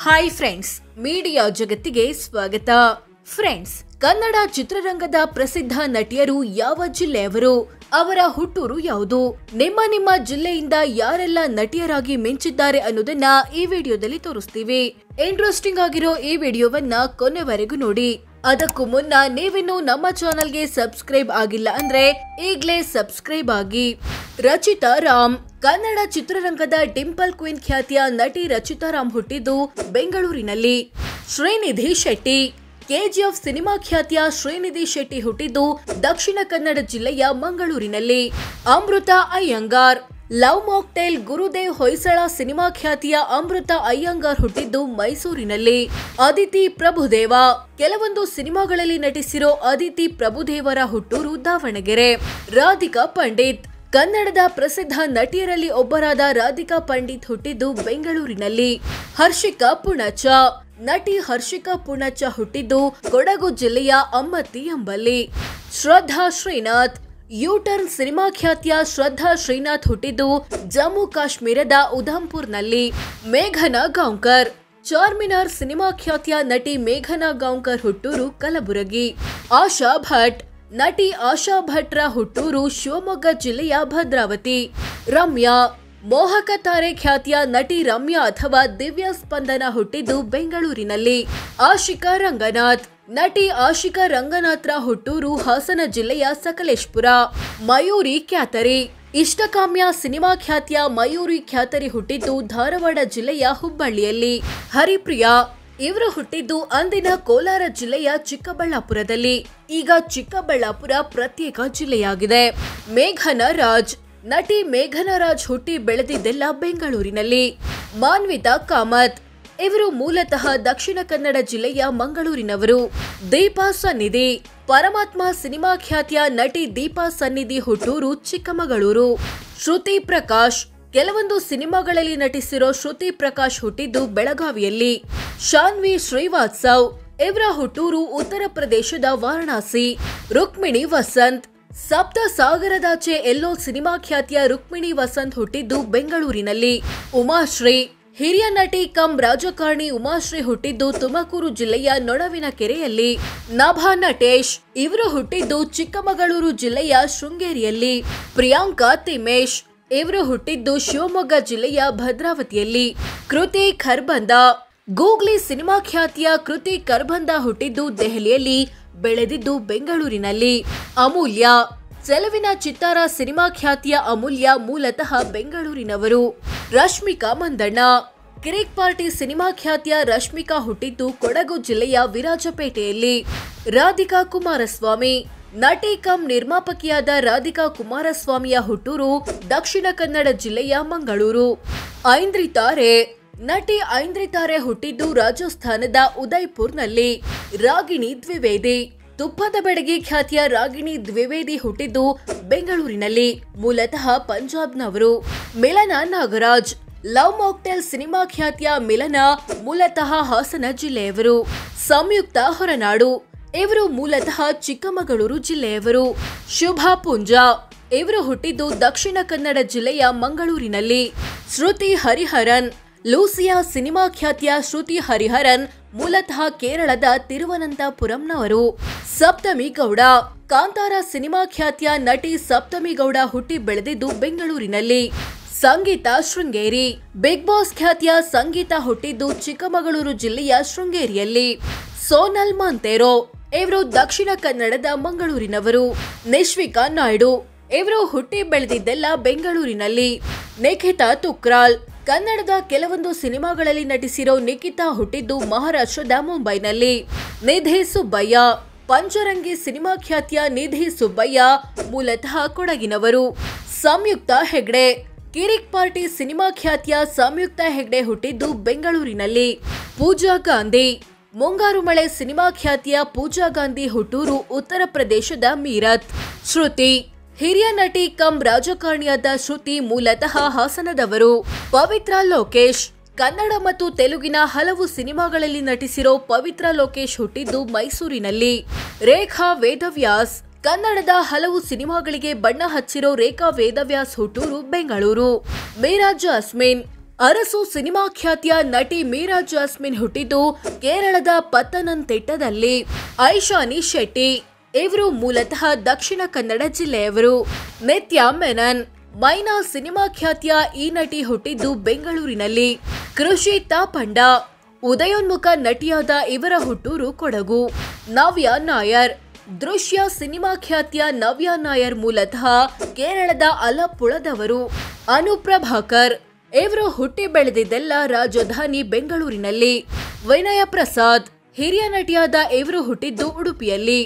Hi friends, media ಜಗತ್ತಿಗೆ ಸ್ವಾಗತ. Friends, Kannada ಚಿತ್ರರಂಗದ ಪ್ರಸಿದ್ಧ ನಟಿಯರು ಯಾವ ಜಿಲ್ಲೆಯವರು? ಅವರ ಹುಟ್ಟೂರು ಯಾವುದು? ನಿಮ್ಮ ಜಿಲ್ಲೆಯಿಂದ ಯಾರೆಲ್ಲ ನಟಿಯರಾಗಿ ಮಿಂಚಿದ್ದಾರೆ ಅನ್ನೋದನ್ನ ಈ ವಿಡಿಯೋದಲ್ಲಿ ತೋರಿಸ್ತೀವಿ. ಇಂಟ್ರೆಸ್ಟಿಂಗ್ ಆಗಿರೋ ಈ ವಿಡಿಯೋವನ್ನ ಕೊನೆವರೆಗೂ ನೋಡಿ. ಅದಕ್ಕೂ ಮುನ್ನ ನೀವಿನ್ನು ನಮ್ಮ ಚಾನೆಲ್ಗೆ ಸಬ್ಸ್ಕ್ರೈಬ್ ಆಗಿಲ್ಲ ಅಂದ್ರೆ ಈಗಲೇ ಸಬ್ಸ್ಕ್ರೈಬ್ ಆಗಿ. ರಚಿತಾ ರಾಮ್. ಕನ್ನಡ ಚಿತ್ರರಂಗದ ಡಿಂಪಲ್ ಕ್ವೀನ್ ಖ್ಯಾತಿಯ ನಟಿ ರಚಿತಾ ರಾಮ್ ಹುಟ್ಟಿದ್ದು ಬೆಂಗಳೂರಿನಲ್ಲಿ. ಶ್ರೀನಿಧಿ ಶೆಟ್ಟಿ. ಕೆಜಿಎಫ್ ಸಿನಿಮಾ ಖ್ಯಾತಿಯ ಶ್ರೀನಿಧಿ ಶೆಟ್ಟಿ ಹುಟ್ಟಿದ್ದು ದಕ್ಷಿಣ ಕನ್ನಡ ಜಿಲ್ಲೆಯ ಮಂಗಳೂರಿನಲ್ಲಿ. ಅಮೃತ ಅಯ್ಯಂಗಾರ್. ಲವ್ ಮಾಕ್ಟೇಲ್ ಗುರುದೇವ್ ಹೊಯ್ಸಳ ಸಿನಿಮಾ ಖ್ಯಾತಿಯ ಅಮೃತ ಅಯ್ಯಂಗಾರ್ ಹುಟ್ಟಿದ್ದು ಮೈಸೂರಿನಲ್ಲಿ. ಅದಿತಿ ಪ್ರಭುದೇವ. ಕೆಲವೊಂದು ಸಿನಿಮಾಗಳಲ್ಲಿ ನಟಿಸಿರೋ ಅದಿತಿ ಪ್ರಭುದೇವರ ಹುಟ್ಟೂರು ದಾವಣಗೆರೆ. ರಾಧಿಕಾ ಪಂಡಿತ್. ಕನ್ನಡದ ಪ್ರಸಿದ್ಧ ನಟಿಯರಲ್ಲಿ ಒಬ್ಬರಾದ ರಾಧಿಕಾ ಪಂಡಿತ್ ಹುಟ್ಟಿದ್ದು ಬೆಂಗಳೂರಿನಲ್ಲಿ. ಹರ್ಷಿಕಾ ಪುಣಚ. ನಟಿ ಹರ್ಷಿಕಾ ಪುಣಚ ಹುಟ್ಟಿದ್ದು ಕೊಡಗು ಜಿಲ್ಲೆಯ ಅಮ್ಮತ್ತಿ ಎಂಬಲ್ಲಿ. ಶ್ರದ್ಧಾ ಶ್ರೀನಾಥ್. ಯೂಟರ್ನ್ ಸಿನಿಮಾ ಖ್ಯಾತಿಯ ಶ್ರದ್ಧಾ ಶ್ರೀನಾಥ್ ಹುಟ್ಟಿದ್ದು ಜಮ್ಮು ಕಾಶ್ಮೀರದ ಉಧಂಪುರ್ನಲ್ಲಿ. ಮೇಘನಾ ಗಾಂವ್ಕರ್. ಚಾರ್ಮಿನಾರ್ ಸಿನಿಮಾ ಖ್ಯಾತಿಯ ನಟಿ ಮೇಘನಾ ಗಾಂವ್ಕರ್ ಹುಟ್ಟೂರು ಕಲಬುರಗಿ. ಆಶಾ ಭಟ್. ನಟಿ ಆಶಾ ಭಟ್ರ ಹುಟ್ಟೂರು ಶಿವಮೊಗ್ಗ ಜಿಲ್ಲೆಯ ಭದ್ರಾವತಿ. ರಮ್ಯಾ. ಮೋಹಕ ತಾರೆ ಖ್ಯಾತಿಯ ನಟಿ ರಮ್ಯಾ ಅಥವಾ ದಿವ್ಯ ಸ್ಪಂದನ ಹುಟ್ಟಿದ್ದು ಬೆಂಗಳೂರಿನಲ್ಲಿ. ಆಶಿಕಾ ರಂಗನಾಥ್. ನಟಿ ಆಶಿಕಾ ರಂಗನಾಥ್ರ ಹುಟ್ಟೂರು ಹಾಸನ ಜಿಲ್ಲೆಯ ಸಕಲೇಶ್ಪುರ. ಮಯೂರಿ ಖ್ಯಾತರಿ. ಇಷ್ಟಕಾಮ್ಯ ಸಿನಿಮಾ ಖ್ಯಾತಿಯ ಮಯೂರಿ ಖ್ಯಾತರಿ ಹುಟ್ಟಿದ್ದು ಧಾರವಾಡ ಜಿಲ್ಲೆಯ ಹುಬ್ಬಳ್ಳಿಯಲ್ಲಿ. ಹರಿಪ್ರಿಯಾ. ಇವರು ಹುಟ್ಟಿದ್ದು ಅಂದಿನ ಕೋಲಾರ ಜಿಲ್ಲೆಯ ಚಿಕ್ಕಬಳ್ಳಾಪುರದಲ್ಲಿ. ಈಗ ಚಿಕ್ಕಬಳ್ಳಾಪುರ ಪ್ರತ್ಯೇಕ ಜಿಲ್ಲೆಯಾಗಿದೆ. ಮೇಘನಾ ರಾಜ್. ನಟಿ ಮೇಘನಾ ರಾಜ್ ಹುಟ್ಟಿ ಬೆಳೆದಿದ್ದೆಲ್ಲ ಬೆಂಗಳೂರಿನಲ್ಲಿ. ಮಾನ್ವಿತಾ ಕಾಮತ್. ಇವರು ಮೂಲತಃ ದಕ್ಷಿಣ ಕನ್ನಡ ಜಿಲ್ಲೆಯ ಮಂಗಳೂರಿನವರು. ದೀಪಾ ಸನ್ನಿಧಿ. ಪರಮಾತ್ಮ ಸಿನಿಮಾ ಖ್ಯಾತಿಯ ನಟಿ ದೀಪಾ ಸನ್ನಿಧಿ ಹುಟ್ಟೂರು ಚಿಕ್ಕಮಗಳೂರು. ಶ್ರುತಿ ಪ್ರಕಾಶ್. ಕೆಲವೊಂದು ಸಿನಿಮಾಗಳಲ್ಲಿ ನಟಿಸಿರೋ ಶ್ರುತಿ ಪ್ರಕಾಶ್ ಹುಟ್ಟಿದ್ದು ಬೆಳಗಾವಿಯಲ್ಲಿ. ಶಾನ್ವಿ ಶ್ರೀವಾತ್ಸವ್. ಇವರ ಹುಟ್ಟೂರು ಉತ್ತರ ಪ್ರದೇಶದ ವಾರಣಾಸಿ. ರುಕ್ಮಿಣಿ ವಸಂತ್. ಸಪ್ತ ಸಾಗರದಾಚೆ ಎಲ್ಲೋ ಸಿನಿಮಾ ಖ್ಯಾತಿಯ ರುಕ್ಮಿಣಿ ವಸಂತ್ ಹುಟ್ಟಿದ್ದು ಬೆಂಗಳೂರಿನಲ್ಲಿ. ಉಮಾಶ್ರೀ. ಹಿರಿಯ ನಟಿ ಕಂ ರಾಜಕಾರಣಿ ಉಮಾಶ್ರೀ ಹುಟ್ಟಿದ್ದು ತುಮಕೂರು ಜಿಲ್ಲೆಯ ನೊಣವಿನ ಕೆರೆಯಲ್ಲಿ. ನಭಾ ನಟೇಶ್. ಇವರು ಹುಟ್ಟಿದ್ದು ಚಿಕ್ಕಮಗಳೂರು ಜಿಲ್ಲೆಯ ಶೃಂಗೇರಿಯಲ್ಲಿ. ಪ್ರಿಯಾಂಕಾ ತಿಮೇಶ್. ಇವರು ಹುಟ್ಟಿದ್ದು ಶಿವಮೊಗ್ಗ ಜಿಲ್ಲೆಯ ಭದ್ರಾವತಿಯಲ್ಲಿ. ಕೃತಿ ಖರ್ಬಂದ. ಗೂಗ್ಲಿ ಸಿನಿಮಾ ಖ್ಯಾತಿಯ ಕೃತಿ ಖರ್ಬಂದ ಹುಟ್ಟಿದ್ದು ದೆಹಲಿಯಲ್ಲಿ, ಬೆಳೆದಿದ್ದು ಬೆಂಗಳೂರಿನಲ್ಲಿ. ಅಮೂಲ್ಯ. ಚೆಲುವಿನ ಚಿತ್ತಾರ ಸಿನಿಮಾ ಖ್ಯಾತಿಯ ಅಮೂಲ್ಯ ಮೂಲತಃ ಬೆಂಗಳೂರಿನವರು. ರಶ್ಮಿಕಾ ಮಂದಣ್ಣ. ಕಿರಿಕ್ ಪಾರ್ಟಿ ಸಿನಿಮಾ ಖ್ಯಾತಿಯ ರಶ್ಮಿಕಾ ಹುಟ್ಟಿದ್ದು ಕೊಡಗು ಜಿಲ್ಲೆಯ ವಿರಾಜಪೇಟೆಯಲ್ಲಿ. ರಾಧಿಕಾ ಕುಮಾರಸ್ವಾಮಿ. ನಟಿ ಕಂ ನಿರ್ಮಾಪಕಿಯಾದ ರಾಧಿಕಾ ಕುಮಾರಸ್ವಾಮಿಯ ಹುಟ್ಟೂರು ದಕ್ಷಿಣ ಕನ್ನಡ ಜಿಲ್ಲೆಯ ಮಂಗಳೂರು. ಐಂದ್ರಿತಾರೆ. ನಟಿ ಐಂದ್ರಿತಾರೆ ಹುಟ್ಟಿದ್ದು ರಾಜಸ್ಥಾನದ ಉದಯ್ಪುರ್ನಲ್ಲಿ. ರಾಗಿಣಿ ದ್ವಿವೇದಿ. ತುಪ್ಪದ ಬೆಡಗಿ ಖ್ಯಾತಿಯ ರಾಗಿಣಿ ದ್ವಿವೇದಿ ಹುಟ್ಟಿದ್ದು ಬೆಂಗಳೂರಿನಲ್ಲಿ, ಮೂಲತಃ ಪಂಜಾಬ್ನವರು. ಮಿಲನ ನಾಗರಾಜ್. ಲವ್ ಮಾಕ್ಟೇಲ್ ಸಿನಿಮಾ ಖ್ಯಾತಿಯ ಮಿಲನ ಮೂಲತಃ ಹಾಸನ ಜಿಲ್ಲೆಯವರು. ಸಂಯುಕ್ತ ಹೊರನಾಡು. ಇವರು ಮೂಲತಃ ಚಿಕ್ಕಮಗಳೂರು ಜಿಲ್ಲೆಯವರು. ಶುಭಾ ಪುಂಜಾ. ಇವರು ಹುಟ್ಟಿದ್ದು ದಕ್ಷಿಣ ಕನ್ನಡ ಜಿಲ್ಲೆಯ ಮಂಗಳೂರಿನಲ್ಲಿ. ಶ್ರುತಿ ಹರಿಹರನ್. ಲೂಸಿಯಾ ಸಿನಿಮಾ ಖ್ಯಾತಿಯ ಶ್ರುತಿ ಹರಿಹರನ್ ಮೂಲತಃ ಕೇರಳದ ತಿರುವನಂತಪುರಂನವರು. ಸಪ್ತಮಿ ಗೌಡ. ಕಾಂತಾರ ಸಿನಿಮಾ ಖ್ಯಾತಿಯ ನಟಿ ಸಪ್ತಮಿ ಗೌಡ ಹುಟ್ಟಿ ಬೆಳೆದಿದ್ದು ಬೆಂಗಳೂರಿನಲ್ಲಿ. ಸಂಗೀತ ಶೃಂಗೇರಿ. ಬಿಗ್ ಬಾಸ್ ಖ್ಯಾತಿಯ ಸಂಗೀತ ಹುಟ್ಟಿದ್ದು ಚಿಕ್ಕಮಗಳೂರು ಜಿಲ್ಲೆಯ ಶೃಂಗೇರಿಯಲ್ಲಿ. ಸೋನಲ್ ಮಾಂತೇರೋ. ಇವರು ದಕ್ಷಿಣ ಕನ್ನಡದ ಮಂಗಳೂರಿನವರು. ನಿಶ್ವಿಕಾ ನಾಯ್ಡು. ಇವರು ಹುಟ್ಟಿ ಬೆಳೆದಿದ್ದೆಲ್ಲ ಬೆಂಗಳೂರಿನಲ್ಲಿ. ನಿಖಿತಾ ತುಕ್ರಾಲ್. ಕನ್ನಡದ ಕೆಲವೊಂದು ಸಿನಿಮಾಗಳಲ್ಲಿ ನಟಿಸಿರೋ ನಿಖಿತಾ ಹುಟ್ಟಿದ್ದು ಮಹಾರಾಷ್ಟ್ರದ ಮುಂಬೈನಲ್ಲಿ. ನಿಧಿ ಸುಬ್ಬಯ್ಯ. ಪಂಚರಂಗಿ ಸಿನಿಮಾ ಖ್ಯಾತಿಯ ನಿಧಿ ಸುಬ್ಬಯ್ಯ ಮೂಲತಃ ಕೊಡಗಿನವರು. ಸಂಯುಕ್ತ ಹೆಗ್ಡೆ. ಕಿರಿಕ್ ಪಾರ್ಟಿ ಸಿನಿಮಾ ಖ್ಯಾತಿಯ ಸಂಯುಕ್ತ ಹೆಗ್ಡೆ ಹುಟ್ಟಿದ್ದು ಬೆಂಗಳೂರಿನಲ್ಲಿ. ಪೂಜಾ ಗಾಂಧಿ. ಮುಂಗಾರು ಮಳೆ ಸಿನಿಮಾ ಖ್ಯಾತಿಯ ಪೂಜಾ ಗಾಂಧಿ ಹುಟ್ಟೂರು ಉತ್ತರ ಪ್ರದೇಶದ ಮೀರತ್. ಶ್ರುತಿ. ಹಿರಿಯ ನಟಿ ಕಂ ರಾಜಕಾರಣಿಯಾದ ಶ್ರುತಿ ಮೂಲತಃ ಹಾಸನದವರು. ಪವಿತ್ರ ಲೋಕೇಶ್. ಕನ್ನಡ ಮತ್ತು ತೆಲುಗಿನ ಹಲವು ಸಿನಿಮಾಗಳಲ್ಲಿ ನಟಿಸಿರೋ ಪವಿತ್ರ ಲೋಕೇಶ್ ಹುಟ್ಟಿದ್ದು ಮೈಸೂರಿನಲ್ಲಿ. ರೇಖಾ ವೇದವ್ಯಾಸ್. ಕನ್ನಡದ ಹಲವು ಸಿನಿಮಾಗಳಿಗೆ ಬಣ್ಣ ಹಚ್ಚಿರೋ ರೇಖಾ ವೇದವ್ಯಾಸ್ ಹುಟ್ಟೂರು ಬೆಂಗಳೂರು. ಮೀರಾ ಜಾಸ್ಮಿನ್. ಅರಸು ಸಿನಿಮಾ ಖ್ಯಾತಿಯ ನಟಿ ಮೀರಾ ಜಾಸ್ಮಿನ್ ಹುಟ್ಟಿದ್ದು ಕೇರಳದ ಪತ್ತನಂತಿಟ್ಟದಲ್ಲಿ. ಐಶಾನಿ ಶೆಟ್ಟಿ ಇವರು ಮೂಲತಃ ದಕ್ಷಿಣ ಕನ್ನಡ ಜಿಲ್ಲೆಯವರು. ನಿತ್ಯಾ ಮೆನನ್ ಮೈನಾ ಸಿನಿಮಾ ಖ್ಯಾತಿಯ ಈ ನಟಿ ಹುಟ್ಟಿದ್ದು ಬೆಂಗಳೂರಿನಲ್ಲಿ. ಕೃಷಿ ತಾಪಂಡ ಉದಯೋನ್ಮುಖ ನಟಿಯಾದ ಇವರ ಹುಟ್ಟೂರು ಕೊಡಗು. ನವ್ಯಾ ನಾಯರ್ ದೃಶ್ಯ ಸಿನಿಮಾ ಖ್ಯಾತಿಯ ನವ್ಯಾ ನಾಯರ್ ಮೂಲತಃ ಕೇರಳದ ಅಲಪ್ಪುಳದವರು. ಅನುಪ್ರಭಾಕರ್ ಇವರು ಹುಟ್ಟಿ ಬೆಳೆದಿದ್ದೆಲ್ಲ ರಾಜಧಾನಿ ಬೆಂಗಳೂರಿನಲ್ಲಿ. ವಿನಯ ಪ್ರಸಾದ್ ಹಿರಿಯ ನಟಿಯಾದ ಇವರು ಹುಟ್ಟಿದ್ದು ಉಡುಪಿಯಲ್ಲಿ.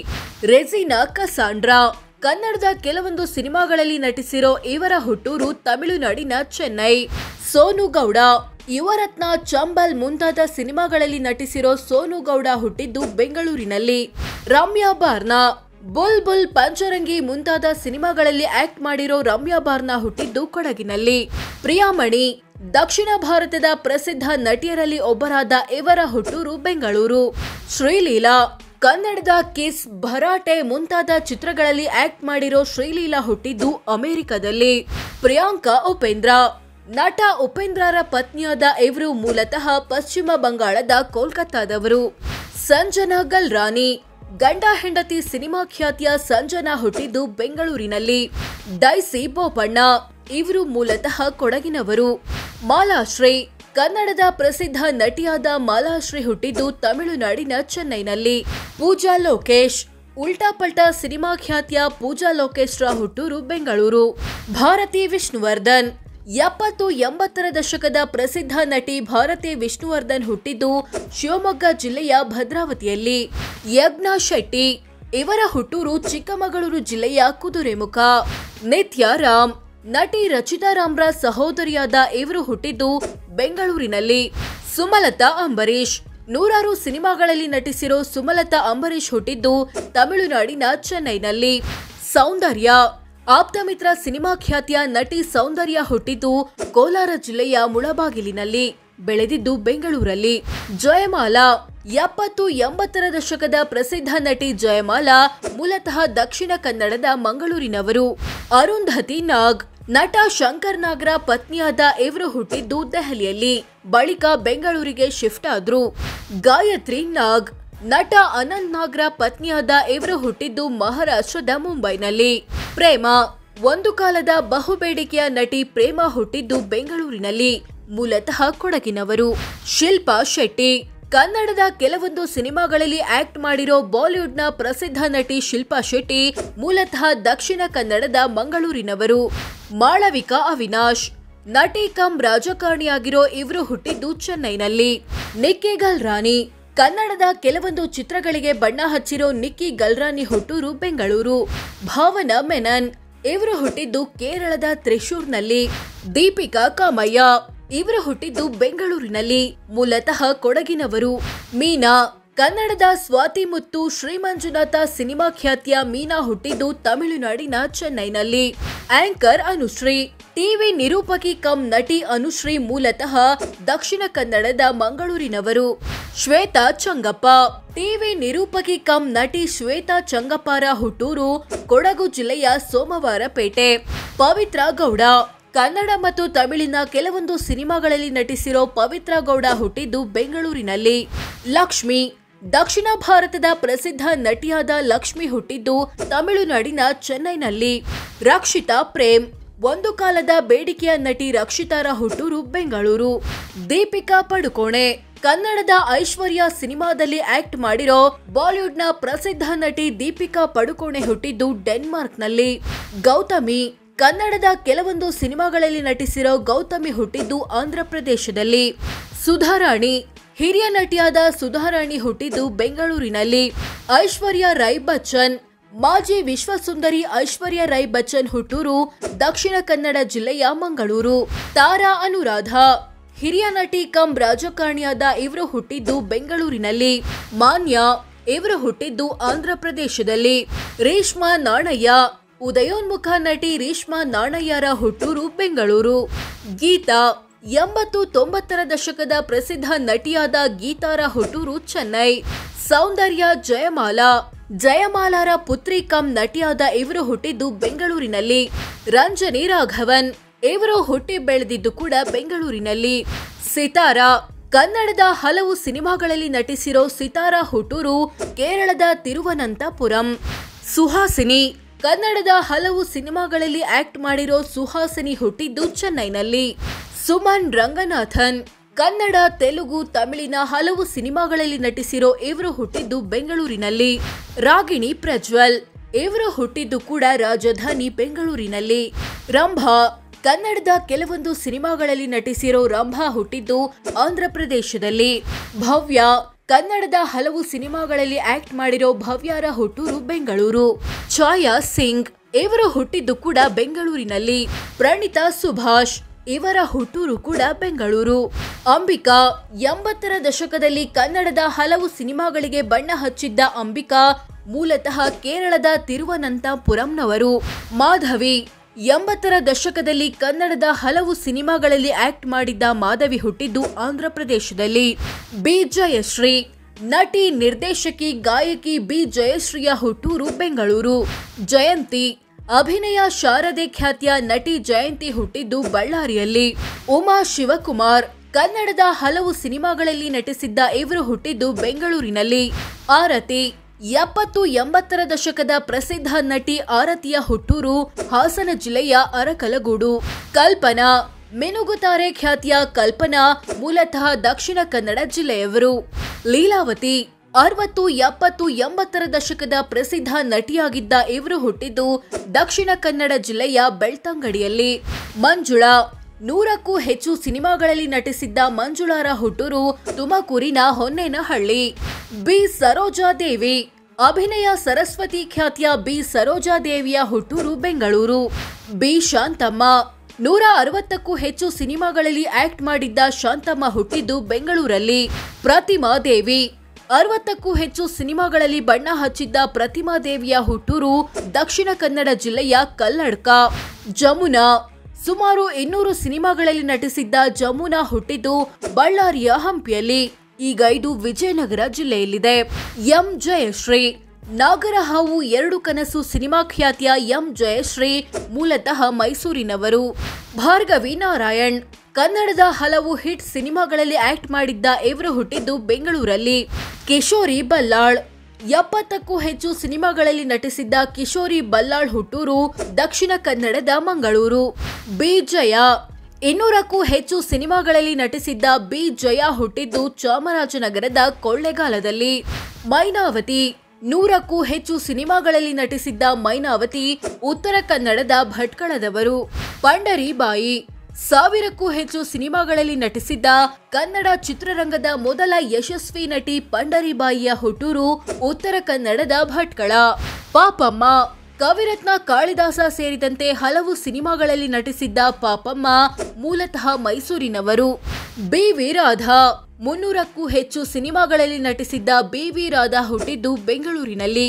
ರೆಜಿನಾ ಕಸಾಂಡ್ರಾ ಕನ್ನಡದ ಕೆಲವೊಂದು ಸಿನಿಮಾಗಳಲ್ಲಿ ನಟಿಸಿರೋ ಇವರ ಹುಟ್ಟೂರು ತಮಿಳುನಾಡಿನ ಚೆನ್ನೈ. ಸೋನು ಗೌಡ ಯುವರತ್ನ, ಚಂಬಲ್ ಮುಂತಾದ ಸಿನಿಮಾಗಳಲ್ಲಿ ನಟಿಸಿರೋ ಸೋನು ಗೌಡ ಹುಟ್ಟಿದ್ದು ಬೆಂಗಳೂರಿನಲ್ಲಿ. ರಮ್ಯಾ ಬಾರ್ನಾ ಬುಲ್ ಬುಲ್, ಪಂಚರಂಗಿ ಮುಂತಾದ ಸಿನಿಮಾಗಳಲ್ಲಿ ಆಕ್ಟ್ ಮಾಡಿರೋ ರಮ್ಯಾ ಬಾರ್ನಾ ಹುಟ್ಟಿದ್ದು ಕೊಡಗಿನಲ್ಲಿ. ಪ್ರಿಯಾಮಣಿ ದಕ್ಷಿಣ ಭಾರತದ ಪ್ರಸಿದ್ಧ ನಟಿಯರಲ್ಲಿ ಒಬ್ಬರಾದ ಇವರ ಹುಟ್ಟೂರು ಬೆಂಗಳೂರು. ಶ್ರೀಲೀಲಾ ಕನ್ನಡದ ಕಿಸ್, ಭರಾಟೆ ಮುಂತಾದ ಚಿತ್ರಗಳಲ್ಲಿ ಆಕ್ಟ್ ಮಾಡಿರೋ ಶ್ರೀಲೀಲಾ ಹುಟ್ಟಿದ್ದು ಅಮೆರಿಕದಲ್ಲಿ. ಪ್ರಿಯಾಂಕಾ ಉಪೇಂದ್ರ ನಟ ಉಪೇಂದ್ರರ ಪತ್ನಿಯಾದ ಇವರು ಮೂಲತಃ ಪಶ್ಚಿಮ ಬಂಗಾಳದ ಕೋಲ್ಕತ್ತಾದವರು. ಸಂಜನಾ ಗಲ್ರಾನಿ ಗಂಡ ಹೆಂಡತಿ ಸಿನಿಮಾ ಖ್ಯಾತಿಯ ಸಂಜನಾ ಹುಟ್ಟಿದ್ದು ಬೆಂಗಳೂರಿನಲ್ಲಿ. ಡೈಸಿ ಬೋಪಣ್ಣ ಇವರು ಮೂಲತಃ ಕೊಡಗಿನವರು. ಮಾಲಾಶ್ರೀ ಕನ್ನಡದ ಪ್ರಸಿದ್ಧ ನಟಿಯಾದ ಮಾಲಾಶ್ರೀ ಹುಟ್ಟಿದ್ದು ತಮಿಳುನಾಡಿನ ಚೆನ್ನೈನಲ್ಲಿ. ಪೂಜಾ ಲೋಕೇಶ್ ಉಲ್ಟಾ ಪಲ್ಟಾ ಸಿನಿಮಾ ಖ್ಯಾತಿಯ ಪೂಜಾ ಲೋಕೇಶ್ರ ಹುಟ್ಟೂರು ಬೆಂಗಳೂರು. ಭಾರತಿ ವಿಷ್ಣುವರ್ಧನ್ 70-80ರ ದಶಕದ ಪ್ರಸಿದ್ಧ ನಟಿ ಭಾರತಿ ವಿಷ್ಣುವರ್ಧನ್ ಹುಟ್ಟಿದ್ದು ಶಿವಮೊಗ್ಗ ಜಿಲ್ಲೆಯ ಭದ್ರಾವತಿಯಲ್ಲಿ. ಯಜ್ಞಾ ಶೆಟ್ಟಿ ಇವರ ಹುಟ್ಟೂರು ಚಿಕ್ಕಮಗಳೂರು ಜಿಲ್ಲೆಯ ಕುದುರೆಮುಖ. ನಿತ್ಯಾ ರಾಮ್ ನಟಿ ರಚಿತಾ ರಾಮ್ರ ಸಹೋದರಿಯಾದ ಇವರು ಹುಟ್ಟಿದ್ದು ಬೆಂಗಳೂರಿನಲ್ಲಿ. ಸುಮಲತಾ ಅಂಬರೀಶ್ ನೂರಾರು ಸಿನಿಮಾಗಳಲ್ಲಿ ನಟಿಸಿರೋ ಸುಮಲತಾ ಅಂಬರೀಶ್ ಹುಟ್ಟಿದ್ದು ತಮಿಳುನಾಡಿನ ಚೆನ್ನೈನಲ್ಲಿ. ಸೌಂದರ್ಯ ಆಪ್ತಮಿತ್ರ ಸಿನಿಮಾ ಖ್ಯಾತಿಯ ನಟಿ ಸೌಂದರ್ಯ ಹುಟ್ಟಿದ್ದು ಕೋಲಾರ ಜಿಲ್ಲೆಯ ಮುಳಬಾಗಿಲಿನಲ್ಲಿ, ಬೆಳೆದಿದ್ದು ಬೆಂಗಳೂರಲ್ಲಿ. ಜಯಮಾಲಾ 70-80ರ ದಶಕದ ಪ್ರಸಿದ್ಧ ನಟಿ ಜಯಮಾಲಾ ಮೂಲತಃ ದಕ್ಷಿಣ ಕನ್ನಡದ ಮಂಗಳೂರಿನವರು. ಅರುಂಧತಿ ನಾಗ್ ನಟ ಶಂಕರ್ ನಾಗ್ರ ಪತ್ನಿಯಾದ ಇವರು ಹುಟ್ಟಿದ್ದು ದೆಹಲಿಯಲ್ಲಿ, ಬಳಿಕ ಬೆಂಗಳೂರಿಗೆ ಶಿಫ್ಟ್ ಆದ್ರು. ಗಾಯತ್ರಿ ನಾಗ್ ನಟ ಅನಂತ್ ನಾಗ್ರ ಪತ್ನಿಯಾದ ಇವರು ಹುಟ್ಟಿದ್ದು ಮಹಾರಾಷ್ಟ್ರದ ಮುಂಬೈನಲ್ಲಿ. ಪ್ರೇಮ ಒಂದು ಕಾಲದ ಬಹುಬೇಡಿಕೆಯ ನಟಿ ಪ್ರೇಮ ಹುಟ್ಟಿದ್ದು ಬೆಂಗಳೂರಿನಲ್ಲಿ, ಮೂಲತಃ ಕೊಡಗಿನವರು. ಶಿಲ್ಪಾ ಶೆಟ್ಟಿ ಕನ್ನಡದ ಕೆಲವೊಂದು ಸಿನಿಮಾಗಳಲ್ಲಿ ಆಕ್ಟ್ ಮಾಡಿರೋ ಬಾಲಿವುಡ್ನ ಪ್ರಸಿದ್ಧ ನಟಿ ಶಿಲ್ಪಾ ಶೆಟ್ಟಿ ಮೂಲತಃ ದಕ್ಷಿಣ ಕನ್ನಡದ ಮಂಗಳೂರಿನವರು. ಮಾಳವಿಕಾ ಅವಿನಾಶ್ ನಟಿ ಕಮ್ ರಾಜಕಾರಣಿಯಾಗಿರೋ ಇವರು ಹುಟ್ಟಿದ್ದು ಚೆನ್ನೈನಲ್ಲಿ. ನಿಕ್ಕಿ ಗಲ್ರಾನಿ ಕನ್ನಡದ ಕೆಲವೊಂದು ಚಿತ್ರಗಳಿಗೆ ಬಣ್ಣ ಹಚ್ಚಿರೋ ನಿಕ್ಕಿ ಗಲ್ರಾನಿ ಹುಟ್ಟೂರು ಬೆಂಗಳೂರು. ಭಾವನಾ ಮೆನನ್ ಇವರು ಹುಟ್ಟಿದ್ದು ಕೇರಳದ ತ್ರಿಶೂರ್ನಲ್ಲಿ. ದೀಪಿಕಾ ಕಾಮಯ್ಯ ಇವರು ಹುಟ್ಟಿದ್ದು ಬೆಂಗಳೂರಿನಲ್ಲಿ, ಮೂಲತಃ ಕೊಡಗಿನವರು. ಮೀನಾ ಕನ್ನಡದ ಸ್ವಾತಿ ಮುತ್ತು, ಶ್ರೀಮಂಜುನಾಥ ಸಿನಿಮಾ ಖ್ಯಾತಿಯ ಮೀನಾ ಹುಟ್ಟಿದ್ದು ತಮಿಳುನಾಡಿನ ಚೆನ್ನೈನಲ್ಲಿ. ಆಂಕರ್ ಅನುಶ್ರೀ ಟಿವಿ ನಿರೂಪಕಿ ಕಮ್ ನಟಿ ಅನುಶ್ರೀ ಮೂಲತಃ ದಕ್ಷಿಣ ಕನ್ನಡದ ಮಂಗಳೂರಿನವರು. ಶ್ವೇತಾ ಚಂಗಪ್ಪ ಟಿವಿ ನಿರೂಪಕಿ ಕಮ್ ನಟಿ ಶ್ವೇತಾ ಚಂಗಪ್ಪರ ಹುಟ್ಟೂರು ಕೊಡಗು ಜಿಲ್ಲೆಯ ಸೋಮವಾರಪೇಟೆ. ಪವಿತ್ರ ಗೌಡ ಕನ್ನಡ ಮತ್ತು ತಮಿಳಿನ ಕೆಲವೊಂದು ಸಿನಿಮಾಗಳಲ್ಲಿ ನಟಿಸಿರೋ ಪವಿತ್ರ ಗೌಡ ಹುಟ್ಟಿದ್ದು ಬೆಂಗಳೂರಿನಲ್ಲಿ. ಲಕ್ಷ್ಮಿ ದಕ್ಷಿಣ ಭಾರತದ ಪ್ರಸಿದ್ಧ ನಟಿಯಾದ ಲಕ್ಷ್ಮಿ ಹುಟ್ಟಿದ್ದು ತಮಿಳುನಾಡಿನ ಚೆನ್ನೈನಲ್ಲಿ. ರಕ್ಷಿತಾ ಪ್ರೇಮ್ ಒಂದು ಕಾಲದ ಬೇಡಿಕೆಯ ನಟಿ ರಕ್ಷಿತಾರ ಹುಟ್ಟೂರು ಬೆಂಗಳೂರು. ದೀಪಿಕಾ ಪಡುಕೋಣೆ ಕನ್ನಡದ ಐಶ್ವರ್ಯ ಸಿನಿಮಾದಲ್ಲಿ ಆಕ್ಟ್ ಮಾಡಿರೋ ಬಾಲಿವುಡ್ನ ಪ್ರಸಿದ್ಧ ನಟಿ ದೀಪಿಕಾ ಪಡುಕೋಣೆ ಹುಟ್ಟಿದ್ದು ಡೆನ್ಮಾರ್ಕ್ನಲ್ಲಿ. ಗೌತಮಿ ಕನ್ನಡದ ಕೆಲವೊಂದು ಸಿನಿಮಾಗಳಲ್ಲಿ ನಟಿಸಿರೋ ಗೌತಮಿ ಹುಟ್ಟಿದ್ದು ಆಂಧ್ರಪ್ರದೇಶದಲ್ಲಿ. ಸುಧಾರಾಣಿ ಹಿರಿಯ ನಟಿಯಾದ ಸುಧಾರಾಣಿ ಹುಟ್ಟಿದ್ದು ಬೆಂಗಳೂರಿನಲ್ಲಿ. ಐಶ್ವರ್ಯ ರೈ ಬಚ್ಚನ್ ಮಾಜಿ ವಿಶ್ವಸುಂದರಿ ಐಶ್ವರ್ಯ ರೈ ಬಚ್ಚನ್ ಹುಟ್ಟೂರು ದಕ್ಷಿಣ ಕನ್ನಡ ಜಿಲ್ಲೆಯ ಮಂಗಳೂರು. ತಾರಾ ಅನುರಾಧ ಹಿರಿಯ ನಟಿ ಕಮ್ ರಾಜಕಾರಣಿಯಾದ ಇವರು ಹುಟ್ಟಿದ್ದು ಬೆಂಗಳೂರಿನಲ್ಲಿ. ಮಾನ್ಯ ಇವರು ಹುಟ್ಟಿದ್ದು ಆಂಧ್ರಪ್ರದೇಶದಲ್ಲಿ. ರೇಷ್ಮಾ ನಾಣಯ್ಯ ಉದಯೋನ್ಮುಖ ನಟಿ ರೇಷ್ಮಾ ನಾಣಯ್ಯರ ಹುಟ್ಟೂರು ಬೆಂಗಳೂರು. ಗೀತಾ 80-90ರ ದಶಕದ ಪ್ರಸಿದ್ಧ ನಟಿಯಾದ ಗೀತಾರ ಹುಟ್ಟೂರು ಚೆನ್ನೈ. ಸೌಂದರ್ಯ ಜಯಮಾಲಾರ ಪುತ್ರಿ ಕಮ್ ನಟಿಯಾದ ಇವರು ಹುಟ್ಟಿದ್ದು ಬೆಂಗಳೂರಿನಲ್ಲಿ. ರಂಜನಿ ರಾಘವನ್ ಇವರು ಹುಟ್ಟಿ ಬೆಳೆದಿದ್ದು ಕೂಡ ಬೆಂಗಳೂರಿನಲ್ಲಿ. ಸಿತಾರಾ ಕನ್ನಡದ ಹಲವು ಸಿನಿಮಾಗಳಲ್ಲಿ ನಟಿಸಿರೋ ಸಿತಾರಾ ಹುಟ್ಟೂರು ಕೇರಳದ ತಿರುವನಂತಪುರಂ. ಸುಹಾಸಿನಿ ಕನ್ನಡದ ಹಲವು ಸಿನಿಮಾಗಳಲ್ಲಿ ಆಕ್ಟ್ ಮಾಡಿರೋ ಸುಹಾಸಿನಿ ಹುಟ್ಟಿದ್ದು ಚೆನ್ನೈನಲ್ಲಿ. ಸುಮನ್ ರಂಗನಾಥನ್ ಕನ್ನಡ, ತೆಲುಗು, ತಮಿಳಿನ ಹಲವು ಸಿನಿಮಾಗಳಲ್ಲಿ ನಟಿಸಿರೋ ಇವರು ಹುಟ್ಟಿದ್ದು ಬೆಂಗಳೂರಿನಲ್ಲಿ. ರಾಗಿಣಿ ಪ್ರಜ್ವಲ್ ಇವರು ಹುಟ್ಟಿದ್ದು ಕೂಡ ರಾಜಧಾನಿ ಬೆಂಗಳೂರಿನಲ್ಲಿ. ರಂಭಾ ಕನ್ನಡದ ಕೆಲವೊಂದು ಸಿನಿಮಾಗಳಲ್ಲಿ ನಟಿಸಿರೋ ರಂಭಾ ಹುಟ್ಟಿದ್ದು ಆಂಧ್ರಪ್ರದೇಶದಲ್ಲಿ. ಭವ್ಯ ಕನ್ನಡದ ಹಲವು ಸಿನಿಮಾಗಳಲ್ಲಿ ಆಕ್ಟ್ ಮಾಡಿರೋ ಭವ್ಯಾರ ಹುಟ್ಟೂರು ಬೆಂಗಳೂರು. ಛಾಯಾ ಸಿಂಗ್ ಇವರು ಹುಟ್ಟಿದ್ದು ಕೂಡ ಬೆಂಗಳೂರಿನಲ್ಲಿ. ಪ್ರಣೀತಾ ಸುಭಾಷ್ ಇವರ ಹುಟ್ಟೂರು ಕೂಡ ಬೆಂಗಳೂರು. ಅಂಬಿಕಾ 80ರ ದಶಕದಲ್ಲಿ ಕನ್ನಡದ ಹಲವು ಸಿನಿಮಾಗಳಿಗೆ ಬಣ್ಣ ಹಚ್ಚಿದ್ದ ಅಂಬಿಕಾ ಮೂಲತಃ ಕೇರಳದ ತಿರುವನಂತಪುರಂನವರು. ಮಾಧವಿ 80ರ ದಶಕದಲ್ಲಿ ಕನ್ನಡದ ಹಲವು ಸಿನಿಮಾಗಳಲ್ಲಿ ಆಕ್ಟ್ ಮಾಡಿದ್ದ ಮಾಧವಿ ಹುಟ್ಟಿದ್ದು ಆಂಧ್ರಪ್ರದೇಶದಲ್ಲಿ. ಬಿ ಜಯಶ್ರೀ ನಟಿ, ನಿರ್ದೇಶಕಿ, ಗಾಯಕಿ ಬಿ ಜಯಶ್ರೀಯ ಹುಟ್ಟೂರು ಬೆಂಗಳೂರು. ಜಯಂತಿ ಅಭಿನಯ ಶಾರದೆ ಖ್ಯಾತಿಯ ನಟಿ ಜಯಂತಿ ಹುಟ್ಟಿದ್ದು ಬಳ್ಳಾರಿಯಲ್ಲಿ. ಉಮಾ ಶಿವಕುಮಾರ್ ಕನ್ನಡದ ಹಲವು ಸಿನಿಮಾಗಳಲ್ಲಿ ನಟಿಸಿದ್ದ ಇವರು ಹುಟ್ಟಿದ್ದು ಬೆಂಗಳೂರಿನಲ್ಲಿ. ಆರತಿ 70-80ರ ದಶಕದ ಪ್ರಸಿದ್ಧ ನಟಿ ಆರತಿಯ ಹುಟ್ಟೂರು ಹಾಸನ ಜಿಲ್ಲೆಯ ಅರಕಲಗೂಡು. ಕಲ್ಪನಾ ಮಿನುಗುತಾರೆ ಖ್ಯಾತಿಯ ಕಲ್ಪನಾ ಮೂಲತಃ ದಕ್ಷಿಣ ಕನ್ನಡ ಜಿಲ್ಲೆಯವರು. ಲೀಲಾವತಿ 60, 70, 80ರ ದಶಕದ ಪ್ರಸಿದ್ಧ ನಟಿಯಾಗಿದ್ದ ಇವರು ಹುಟ್ಟಿದ್ದು ದಕ್ಷಿಣ ಕನ್ನಡ ಜಿಲ್ಲೆಯ ಬೆಳ್ತಂಗಡಿಯಲ್ಲಿ. ಮಂಜುಳಾ 100ಕ್ಕೂ ಹೆಚ್ಚು ಸಿನಿಮಾಗಳಲ್ಲಿ ನಟಿಸಿದ್ದ ಮಂಜುಳಾರ ಹುಟ್ಟೂರು ತುಮಕೂರಿನ ಹೊನ್ನೇನಹಳ್ಳಿ. ಬಿ ಸರೋಜಾದೇವಿ ಅಭಿನಯ ಸರಸ್ವತಿ ಖ್ಯಾತಿಯ ಬಿ ಸರೋಜಾದೇವಿಯ ಹುಟ್ಟೂರು ಬೆಂಗಳೂರು. ಬಿ ಶಾಂತಮ್ಮ 160ಕ್ಕೂ ಹೆಚ್ಚು ಸಿನಿಮಾಗಳಲ್ಲಿ ಆಕ್ಟ್ ಮಾಡಿದ್ದ ಶಾಂತಮ್ಮ ಹುಟ್ಟಿದ್ದು ಬೆಂಗಳೂರಲ್ಲಿ. ಪ್ರತಿಮಾ ದೇವಿ 60ಕ್ಕೂ ಹೆಚ್ಚು ಸಿನಿಮಾಗಳಲ್ಲಿ ಬಣ್ಣ ಹಚ್ಚಿದ್ದ ಪ್ರತಿಮಾ ದೇವಿಯ ಹುಟ್ಟೂರು ದಕ್ಷಿಣ ಕನ್ನಡ ಜಿಲ್ಲೆಯ ಕಲ್ಲಡ್ಕ. ಜಮುನಾ ಸುಮಾರು 200 ಸಿನಿಮಾಗಳಲ್ಲಿ ನಟಿಸಿದ್ದ ಜಮುನಾ ಹುಟ್ಟಿದ್ದು ಬಳ್ಳಾರಿಯ ಹಂಪಿಯಲ್ಲಿ. ಈಗ ಇದು ವಿಜಯನಗರ ಜಿಲ್ಲೆಯಲ್ಲಿದೆ. ಎಂ ಜಯಶ್ರೀ ನಾಗರಹಾವು 2 ಕನಸು ಸಿನಿಮಾ ಖ್ಯಾತಿಯ ಎಂ ಜಯಶ್ರೀ ಮೂಲತಃ ಮೈಸೂರಿನವರು. ಭಾರ್ಗವಿ ನಾರಾಯಣ್ ಕನ್ನಡದ ಹಲವು ಹಿಟ್ ಸಿನಿಮಾಗಳಲ್ಲಿ ಆಕ್ಟ್ ಮಾಡಿದ್ದ ಇವರು ಹುಟ್ಟಿದ್ದು ಬೆಂಗಳೂರಲ್ಲಿ. ಕಿಶೋರಿ ಬಲ್ಲಾಳ್ 70ಕ್ಕೂ ಹೆಚ್ಚು ಸಿನಿಮಾಗಳಲ್ಲಿ ನಟಿಸಿದ್ದ ಕಿಶೋರಿ ಬಲ್ಲಾಳ್ ಹುಟ್ಟೂರು ದಕ್ಷಿಣ ಕನ್ನಡದ ಮಂಗಳೂರು. ಬಿ ಜಯ 200ಕ್ಕೂ ಹೆಚ್ಚು ಸಿನಿಮಾಗಳಲ್ಲಿ ನಟಿಸಿದ್ದ ಬಿ ಜಯ ಹುಟ್ಟಿದ್ದು ಚಾಮರಾಜನಗರದ ಕೊಳ್ಳೆಗಾಲದಲ್ಲಿ. ಮೈನಾವತಿ 100ಕ್ಕೂ ಹೆಚ್ಚು ಸಿನಿಮಾಗಳಲ್ಲಿ ನಟಿಸಿದ್ದ ಮೈನಾವತಿ ಉತ್ತರ ಕನ್ನಡದ ಭಟ್ಕಳದವರು. ಪಂಡರಿಬಾಯಿ 1000ಕ್ಕೂ ಹೆಚ್ಚು ಸಿನಿಮಾಗಳಲ್ಲಿ ನಟಿಸಿದ್ದ ಕನ್ನಡ ಚಿತ್ರರಂಗದ ಮೊದಲ ಯಶಸ್ವಿ ನಟಿ ಪಂಡರಿಬಾಯಿಯ ಹುಟ್ಟೂರು ಉತ್ತರ ಕನ್ನಡದ ಭಟ್ಕಳ. ಪಾಪಮ್ಮ ಕವಿರತ್ನ ಕಾಳಿದಾಸ ಸೇರಿದಂತೆ ಹಲವು ಸಿನಿಮಾಗಳಲ್ಲಿ ನಟಿಸಿದ್ದ ಪಾಪಮ್ಮ ಮೂಲತಃ ಮೈಸೂರಿನವರು. ಬಿ ವಿ ರಾಧಾ 300ಕ್ಕೂ ಹೆಚ್ಚು ಸಿನಿಮಾಗಳಲ್ಲಿ ನಟಿಸಿದ್ದ ಬಿ ವಿ ರಾಧಾ ಹುಟ್ಟಿದ್ದು ಬೆಂಗಳೂರಿನಲ್ಲಿ.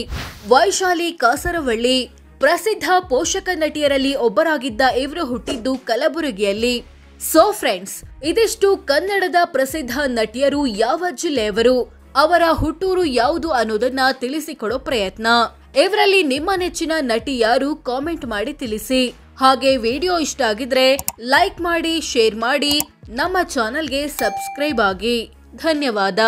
ವೈಶಾಲಿ ಕಾಸರವಳ್ಳಿ ಪ್ರಸಿದ್ಧ ಪೋಷಕ ನಟಿಯರಲ್ಲಿ ಒಬ್ಬರಾಗಿದ್ದ ಇವರು ಹುಟ್ಟಿದ್ದು ಕಲಬುರಗಿಯಲ್ಲಿ. ಸೋ ಫ್ರೆಂಡ್ಸ್, ಇದಿಷ್ಟು ಕನ್ನಡದ ಪ್ರಸಿದ್ಧ ನಟಿಯರು ಯಾವ ಜಿಲ್ಲೆಯವರು, ಅವರ ಹುಟ್ಟೂರು ಯಾವುದು ಅನ್ನೋದನ್ನ ತಿಳಿಸಿಕೊಡೋ ಪ್ರಯತ್ನ. ಇವರಲ್ಲಿ ನಿಮ್ಮ ನೆಚ್ಚಿನ ನಟಿ ಯಾರು ಕಾಮೆಂಟ್ ಮಾಡಿ ತಿಳಿಸಿ. ಹಾಗೆ ವಿಡಿಯೋ ಇಷ್ಟ ಆಗಿದ್ರೆ ಲೈಕ್ ಮಾಡಿ, ಶೇರ್ ಮಾಡಿ, ನಮ್ಮ ಚಾನೆಲ್ಗೆ ಸಬ್ಸ್ಕ್ರೈಬ್ ಆಗಿ. ಧನ್ಯವಾದ.